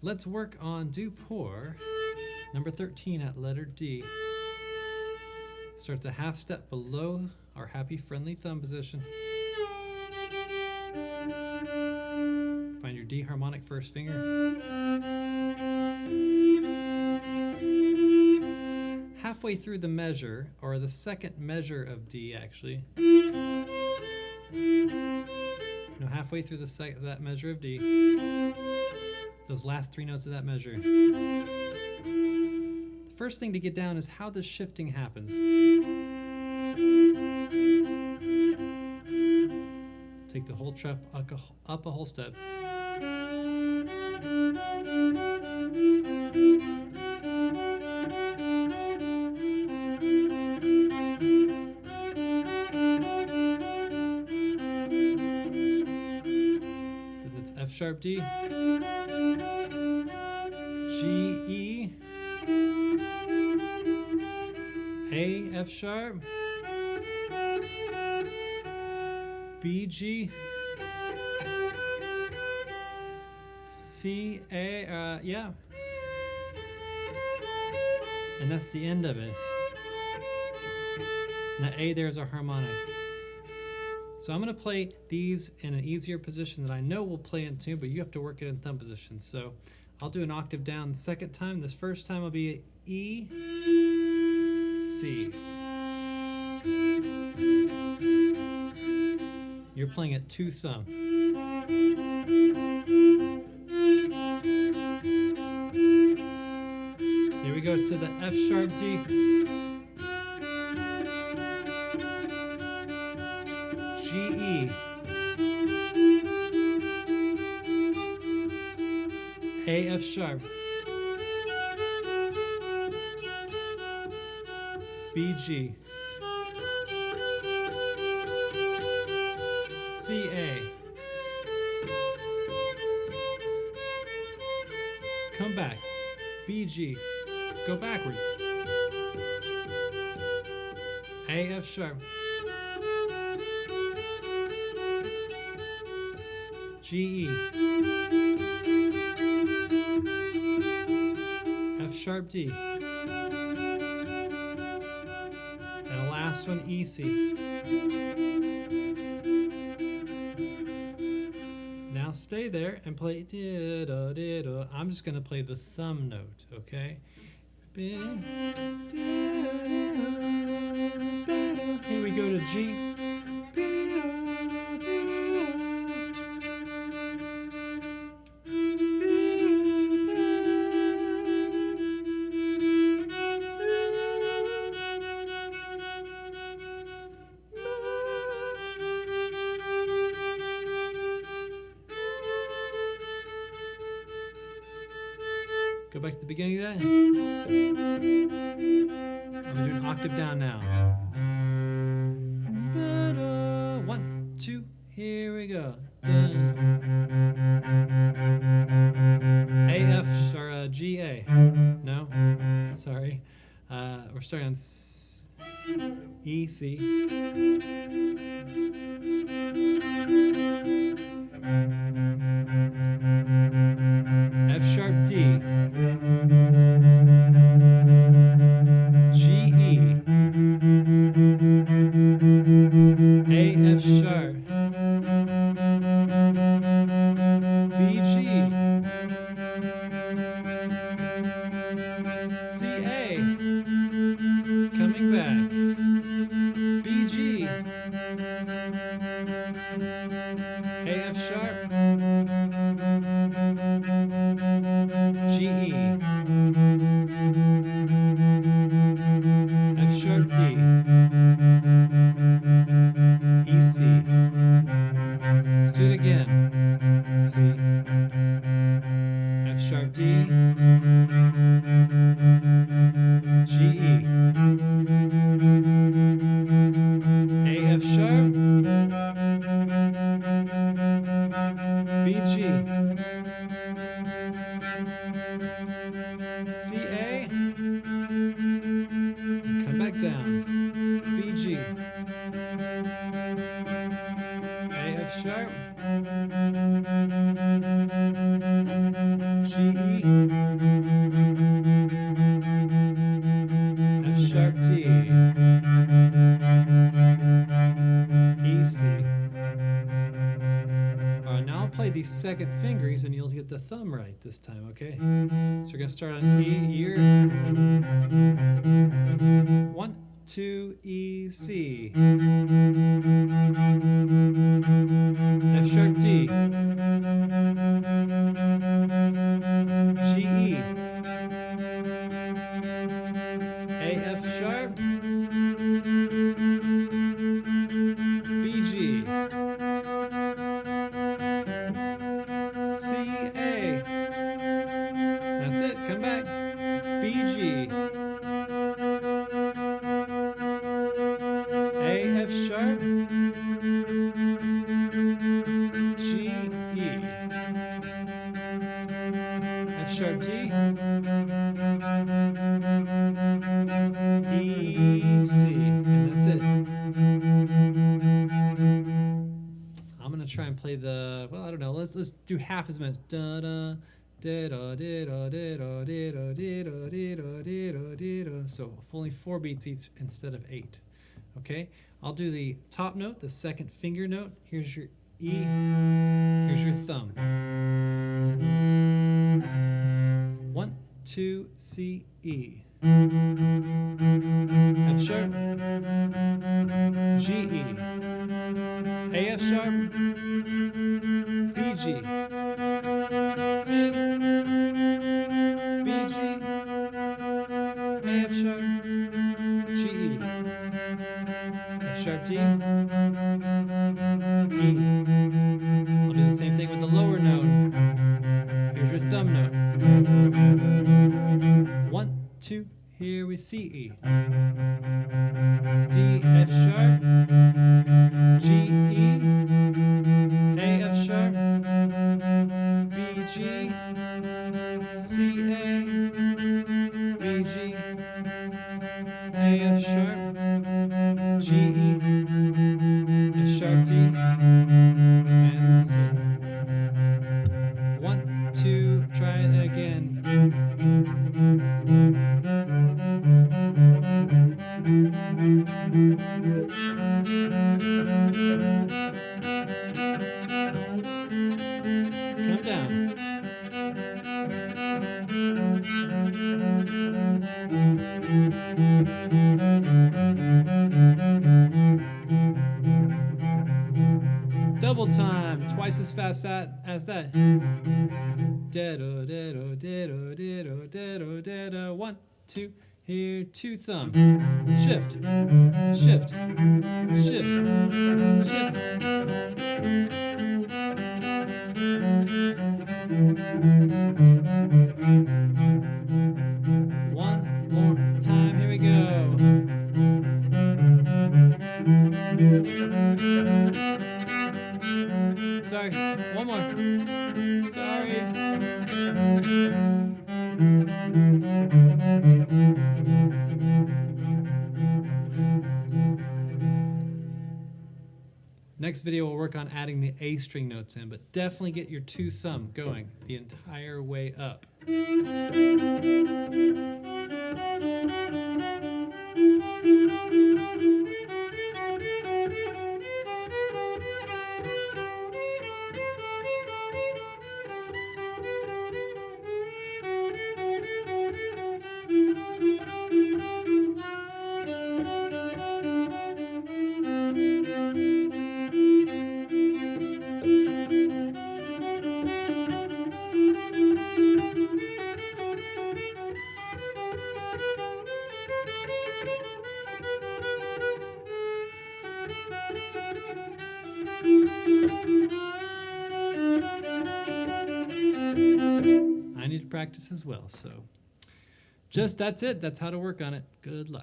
let's work on DUPORT number 13 at letter D. Starts a half step below our happy friendly thumb position. Find your D harmonic first finger. Halfway through the measure, or the second measure of D actually. No, halfway through that measure of D. Those last three notes of that measure. The first thing to get down is how this shifting happens. Take the whole trap up a whole step. Then it's F sharp D, G E, A F sharp, B G, C A, yeah. And that's the end of it. And that A there is our harmonic. So I'm going to play these in an easier position that I know we'll play in tune, but you have to work it in thumb position. So I'll do an octave down the second time. This first time will be E, C. You're playing at 2 thumb. Here we go to the F sharp D. G E. A F sharp. B G. C A. Come back. B G. Go backwards. A F sharp. G E. F sharp D. And the last one, E C. Now stay there and play di-do, I'm just going to play the thumb note, okay? Here we go to G. Go back to the beginning of that. I'm going to do an octave down now. 1, 2, here we go. A, F, or G, A. No, sorry. We're starting on E, C. F sharp D, G E, A F sharp, B G, C A, coming back, B G, A F sharp, G E, F sharp D, E C. Let's do it again. C, F sharp D, G E, A F sharp, B G, C A, come back down, B G, A F sharp, G E, second fingers and you'll get the thumb right this time, okay? So we're gonna start on E, you're 1, 2, E, C. F sharp, D. G, E. A, F sharp. B, G. C, A. That's it, come back. B, G. A, F sharp. G, E. F sharp, D. E, C. And that's it. I'm gonna try and play the, well, I don't know, let's do half as much. Da da da da da da da da da da da. So only 4 beats each instead of 8. Okay, I'll do the top note, the second finger note. Here's your E, here's your thumb. 1, 2, C, E. F sharp, G, E. A, F sharp, B, G. C, B, G. A, F sharp, G, E. F sharp, D, E. I'll do the same thing with the lower note. Here's your thumb note. 1, 2, here we see E. D, F sharp, G, E. A, F sharp, B, G. C, A, B, G. A, F sharp, G, E. F sharp, D. And C. 1, 2, try it again. Come down. Double time, twice as fast as that. Da-do, da-do, da-do, da-do, da-do, da-do. 1, 2, here, 2 thumb. Shift, shift, shift, shift. One more time, here we go. Sorry, one more. Sorry. Next video we'll work on adding the A string notes in, but definitely get your 2 thumb going the entire way up. I need to practice as well, so that's it. That's how to work on it. Good luck.